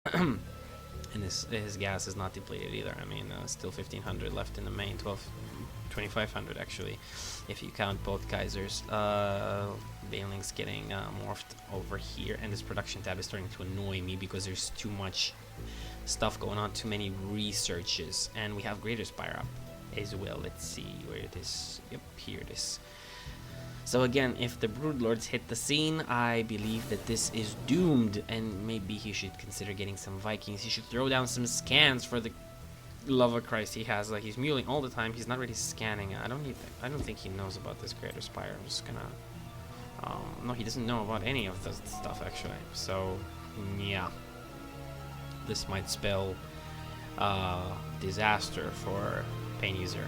And his gas is not depleted either. I mean, still 1500 left in the main, 2500 actually, if you count both geysers. Bailing's getting morphed over here, and this production tab is starting to annoy me because there's too much stuff going on, too many researches, and we have Greater Spire up as well. Let's see where it is. Yep, here it is. So again, if the Broodlords hit the scene, I believe that this is doomed, and maybe he should consider getting some Vikings. He should throw down some scans, for the love of Christ. He has, like, he's muling all the time. He's not really scanning. I don't think he knows about this Greater Spire. I'm just gonna no, he doesn't know about any of this stuff actually. So yeah, this might spell disaster for PainUser.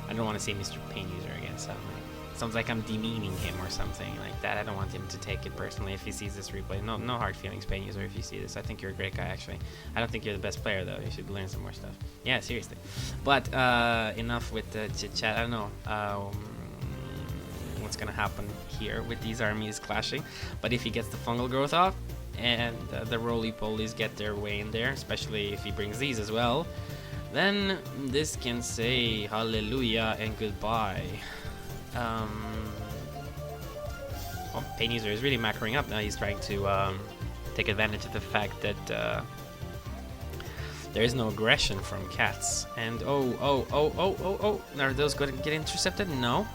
I don't want to say Mr. PainUser again, suddenly. Sounds like I'm demeaning him or something like that. I don't want him to take it personally if he sees this replay. No hard feelings, PainUser, if you see this. I think you're a great guy, actually. I don't think you're the best player, though. You should learn some more stuff. Yeah, seriously. But enough with the chit-chat. I don't know what's going to happen here with these armies clashing. But if he gets the fungal growth off, and the roly-polies get their way in there, especially if he brings these as well, then this can say hallelujah and goodbye. Oh, PainUser is really macroing up now. He's trying to take advantage of the fact that there is no aggression from Catz. And oh, are those going to get intercepted? No,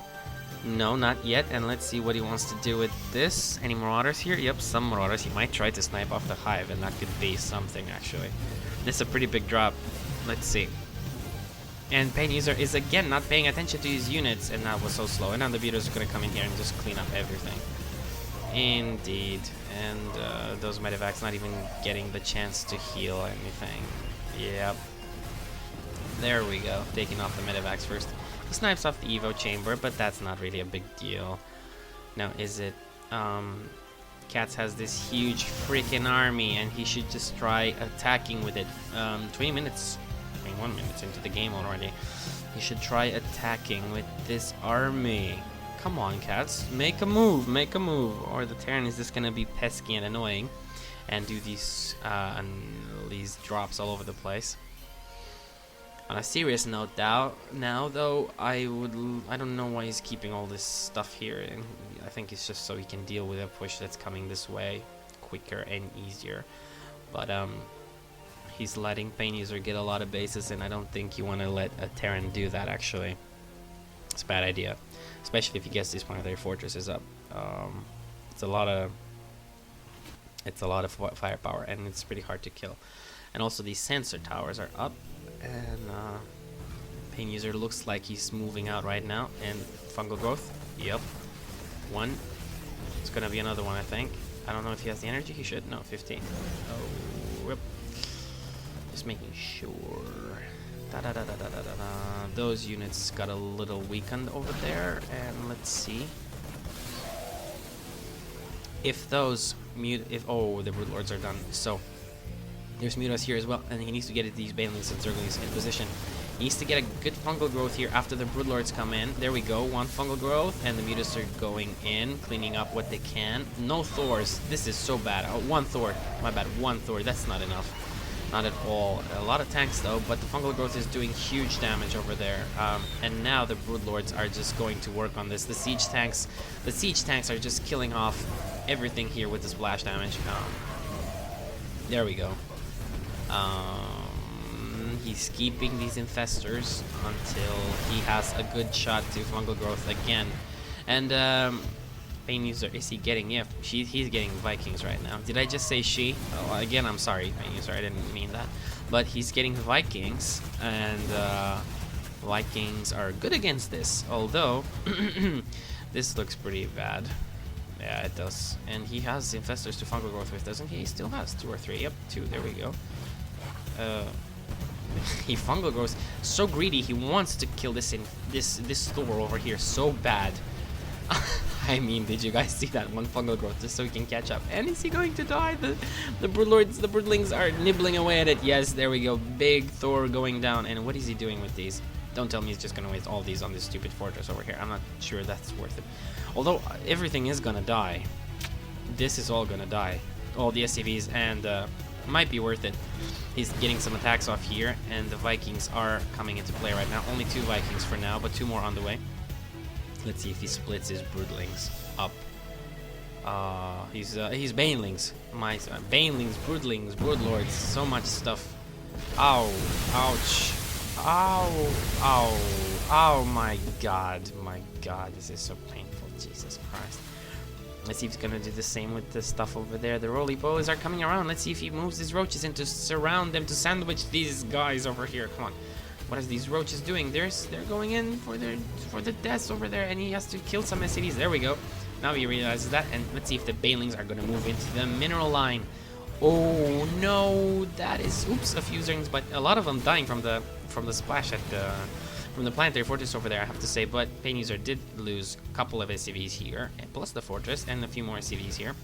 not yet. And let's see what he wants to do with this. Any marauders here? Yep, some marauders. He might try to snipe off the hive, and that could be something actually. This is a pretty big drop. Let's see. And PainUser is again not paying attention to his units, and that was so slow. And now the beaters are going to come in here and just clean up everything. Indeed. And those medevacs not even getting the chance to heal anything. Yep. There we go. Taking off the medevacs first. He snipes off the Evo chamber, but that's not really a big deal. Now, is it... Catz has this huge freaking army, and he should just try attacking with it. 20 minutes... 21 minutes into the game already. You should try attacking with this army. Come on, Catz, make a move, or the Terran is just gonna be pesky and annoying and do these drops all over the place. On a serious note, now though, I don't know why he's keeping all this stuff here, and I think it's just so he can deal with a push that's coming this way quicker and easier. But he's letting PainUser get a lot of bases, and I don't think you want to let a Terran do that, actually. It's a bad idea, especially if he gets these planetary fortresses up. It's a lot of firepower, and it's pretty hard to kill. And also these sensor towers are up, and PainUser looks like he's moving out right now. And fungal growth, yep, one. It's gonna be another one, I think. I don't know if he has the energy. He should. No, 15. Oh, yep. Just making sure. Those units got a little weakened over there, and let's see if those oh, the Broodlords are done. So there's Mutas here as well, and he needs to get these Banelings and Zerglings in position. He needs to get a good fungal growth here after the Broodlords come in. There we go, one fungal growth, and the Mutas are going in, cleaning up what they can. No Thors. This is so bad. Oh, one Thor. My bad. One Thor. That's not enough. Not at all. A lot of tanks though, but the fungal growth is doing huge damage over there. And now the Broodlords are just going to work on this. The siege tanks are just killing off everything here with the splash damage. There we go. He's keeping these infestors until he has a good shot to fungal growth again. And PainUser, is he getting? Yeah, he's getting Vikings right now. Did I just say she? Oh, again, I'm sorry, PainUser, I didn't mean that. But he's getting Vikings, and Vikings are good against this. Although this looks pretty bad. Yeah, it does. And he has infestors to fungal growth with, doesn't he? He still has 2 or 3. Yep, 2. There we go. He fungal grows so greedy. He wants to kill this Thor over here so bad. I mean, did you guys see that one fungal growth just so he can catch up? And is he going to die? The Broodlings are nibbling away at it. Yes, there we go. Big Thor going down. And what is he doing with these? Don't tell me he's just gonna waste all these on this stupid fortress over here. I'm not sure that's worth it. Although everything is gonna die. This is all gonna die. All the SCVs and Might be worth it. He's getting some attacks off here, and the Vikings are coming into play right now. Only 2 Vikings for now, but 2 more on the way. Let's see if he splits his broodlings up. He's banelings. My banelings, broodlings, broodlords, so much stuff. Ow, ouch, ow, ow, oh my god, this is so painful, Jesus Christ. Let's see if he's gonna do the same with the stuff over there. The roly polies are coming around. Let's see if he moves his roaches in to surround them, to sandwich these guys over here. Come on. What are these roaches doing? They're going in for the deaths over there, and he has to kill some SCVs. There we go. Now he realizes that, and let's see if the banelings are gonna move into the mineral line. Oh no, that is a few zerglings, but a lot of them dying from the splash at from the planetary fortress over there, I have to say. But PainUser did lose a couple of SCVs here, plus the fortress, and a few more SCVs here.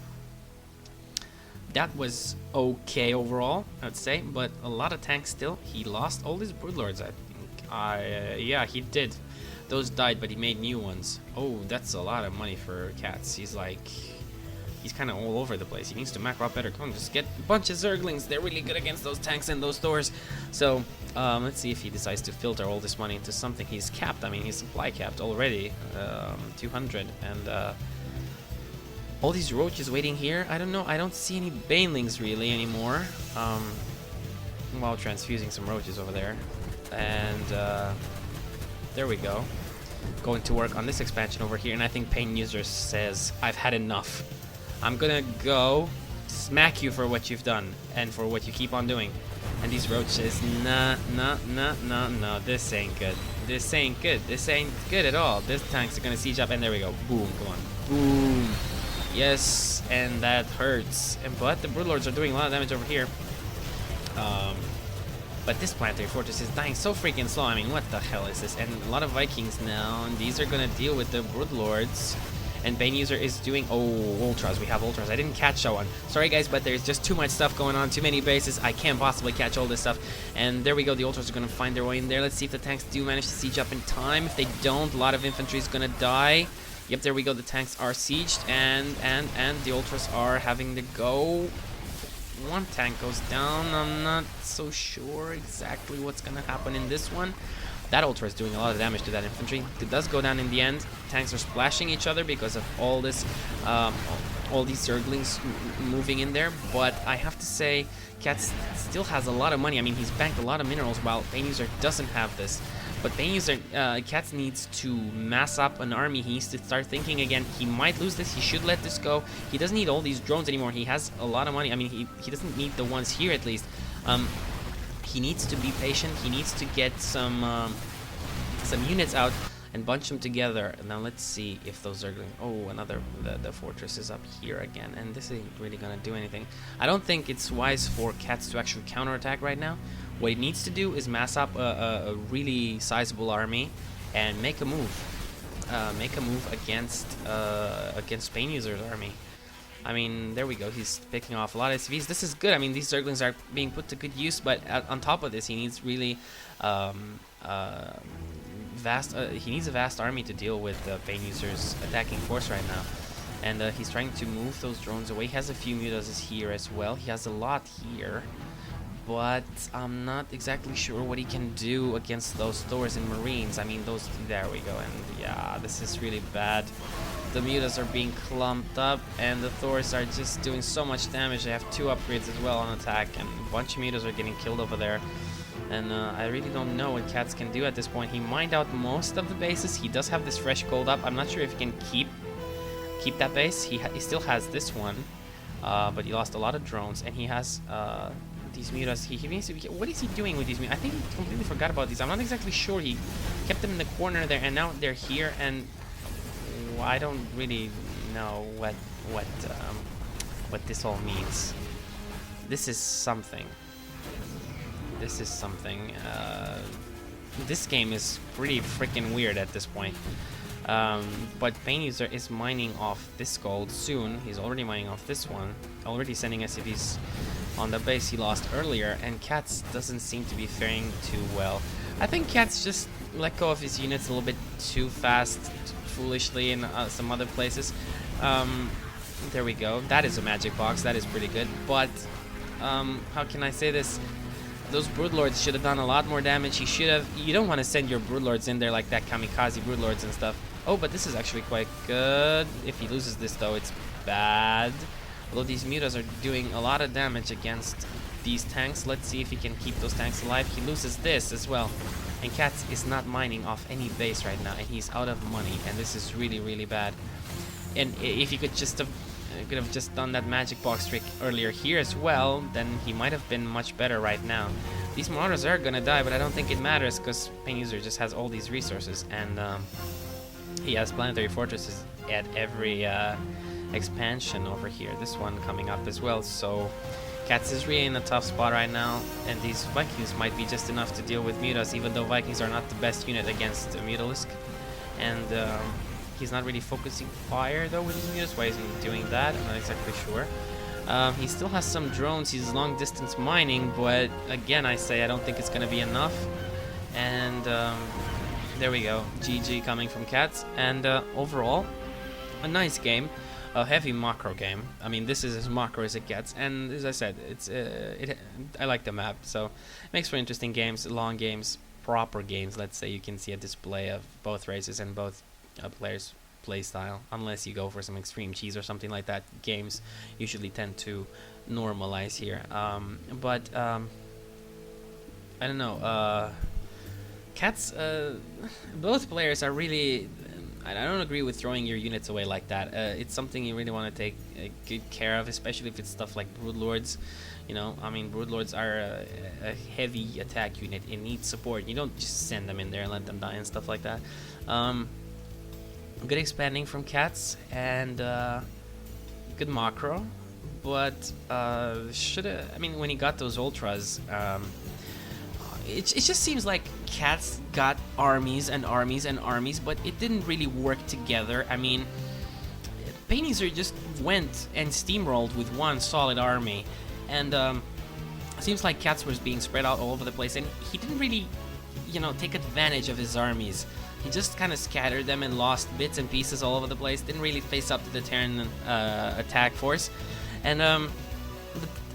That was okay overall, I'd say, but a lot of tanks still. He lost all his broodlords, I think. Yeah, he did. Those died, but he made new ones. Oh, that's a lot of money for Catz. He's kind of all over the place. He needs to macro up better. Come on, just get a bunch of zerglings. They're really good against those tanks and those Thors. So, let's see if he decides to filter all this money into something. He's capped. I mean, he's supply capped already. 200. And all these roaches waiting here. I don't know. I don't see any banelings really anymore. While transfusing some roaches over there. And there we go. Going to work on this expansion over here. And I think PainUser says, I've had enough. I'm gonna go smack you for what you've done and for what you keep on doing. And these roaches, no, this ain't good. This ain't good. This ain't good at all. This tanks are gonna siege up, and there we go. Boom, come on. Boom. Yes, and that hurts. But the broodlords are doing a lot of damage over here. But this planetary fortress is dying so freaking slow. I mean, what the hell is this? And a lot of Vikings now, and these are gonna deal with the broodlords. And PainUser is doing... Oh, ultras. We have ultras. I didn't catch that one. Sorry, guys, but there's just too much stuff going on. Too many bases. I can't possibly catch all this stuff. And there we go. The ultras are going to find their way in there. Let's see if the tanks do manage to siege up in time. If they don't, a lot of infantry is going to die. Yep, there we go. The tanks are sieged. And the ultras are having to go. One tank goes down. I'm not so sure exactly what's going to happen in this one. That ultra is doing a lot of damage to that infantry. It does go down in the end. Tanks are splashing each other because of all this, all these zerglings moving in there. But I have to say, Catz still has a lot of money. I mean, he's banked a lot of minerals, while PainUser doesn't have this. But PainUser, Catz needs to mass up an army. He needs to start thinking again. He might lose this. He should let this go. He doesn't need all these drones anymore. He has a lot of money. I mean, he doesn't need the ones here at least. He needs to be patient. He needs to get some units out and bunch them together. Now let's see if those are going. Oh, another the fortress is up here again, and this ain't really gonna do anything. I don't think it's wise for Catz to actually counterattack right now. What he needs to do is mass up a really sizable army and make a move. Against PainUser's army. I mean, there we go. He's picking off a lot of SCVs. This is good. I mean, these zerglings are being put to good use, but on top of this, he needs really he needs a vast army to deal with PainUser's attacking force right now. And he's trying to move those drones away. He has a few mutazes here as well. He has a lot here, but I'm not exactly sure what he can do against those Thors and Marines. I mean, those. There we go. And yeah, this is really bad. The mutas are being clumped up, and the Thors are just doing so much damage. They have 2 upgrades as well on attack, and a bunch of mutas are getting killed over there. And I really don't know what Catz can do at this point. He mined out most of the bases. He does have this fresh gold up. I'm not sure if he can keep that base. He still has this one, but he lost a lot of drones, and he has these mutas. He needs to be, what is he doing with these mutas? I think he completely forgot about these. I'm not exactly sure. He kept them in the corner there, and now they're here, and I don't really know what this all means. This is something. This game is pretty freaking weird at this point. But PainUser is mining off this gold soon. He's already mining off this one. Already sending SCVs on the base he lost earlier, and Catz doesn't seem to be faring too well. I think Catz just let go of his units a little bit too fast, foolishly in some other places. There we go. That is a magic box. That is pretty good. But how can I say this? Those Broodlords should have done a lot more damage. He should have. You don't want to send your Broodlords in there like that, kamikaze Broodlords and stuff. Oh, but this is actually quite good. If he loses this, though, it's bad. Although these mutas are doing a lot of damage against these tanks. Let's see if he can keep those tanks alive. He loses this as well. And Catz is not mining off any base right now, and he's out of money. And this is really, really bad. And if he could have just done that magic box trick earlier here as well, then he might have been much better right now. These Marauders are gonna die, but I don't think it matters because PainUser just has all these resources, and he has planetary fortresses at every expansion over here. This one coming up as well, so Catz is really in a tough spot right now, and these Vikings might be just enough to deal with mutas, even though Vikings are not the best unit against Mutalisk. And he's not really focusing fire though with his mutas. Why isn't he doing that? I'm not exactly sure. He still has some drones. He's long distance mining, but again, I say I don't think it's going to be enough. And there we go. GG coming from Catz. And overall, a nice game. A heavy macro game. I mean, this is as macro as it gets. And as I said, I like the map, so it makes for interesting games, long games, proper games. Let's say you can see a display of both races and both players' play style, unless you go for some extreme cheese or something like that. Games usually tend to normalize here, but I don't know. Catz, both players are really. I don't agree with throwing your units away like that. It's something you really want to take good care of, especially if it's stuff like Broodlords. You know, I mean, Broodlords are a heavy attack unit. It needs support. You don't just send them in there and let them die and stuff like that. Good expanding from Catz and good macro, but I mean, when he got those ultras, it just seems like Catz got armies and armies and armies, but it didn't really work together. I mean, PainUser just went and steamrolled with one solid army, and it seems like Catz was being spread out all over the place, and he didn't really, take advantage of his armies. He just kind of scattered them and lost bits and pieces all over the place. Didn't really face up to the Terran attack force, and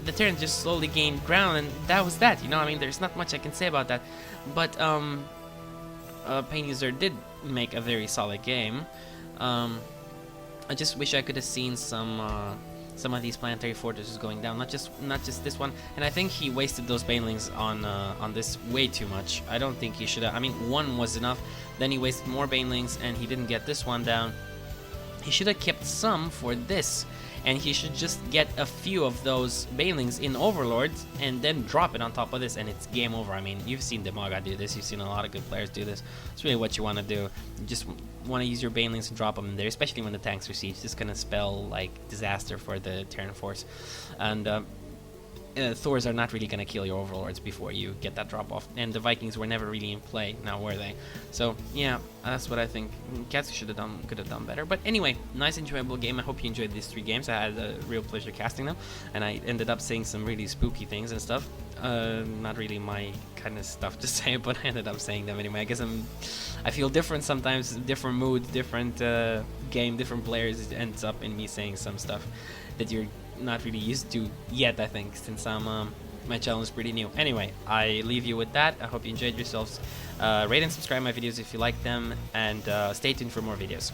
the Terran just slowly gained ground, and that was that. I mean, there's not much I can say about that. But PainUser did make a very solid game. I just wish I could have seen some of these planetary fortresses going down, not just this one. And I think he wasted those banelings on this way too much. I don't think he should have. I mean, one was enough. Then he wasted more banelings, and he didn't get this one down. He should have kept some for this, and he should just get a few of those banelings in Overlords and then drop it on top of this, and it's game over. I mean, you've seen Demaga do this. You've seen a lot of good players do this. It's really what you want to do. You just want to use your banelings and drop them in there, especially when the tanks are siege. This is going to spell like disaster for the Terran force. And Thors are not really going to kill your Overlords before you get that drop off, and the Vikings were never really in play, now were they? So yeah, that's what I think. Catz could have done better. But anyway, nice enjoyable game. I hope you enjoyed these 3 games. I had a real pleasure casting them, and I ended up saying some really spooky things and stuff. Not really my kind of stuff to say, but I ended up saying them anyway. I guess I feel different sometimes, different mood, different game, different players. It ends up in me saying some stuff that you're not really used to yet, I think, since my channel is pretty new. Anyway, I leave you with that. I hope you enjoyed yourselves. Rate and subscribe my videos if you like them, and stay tuned for more videos.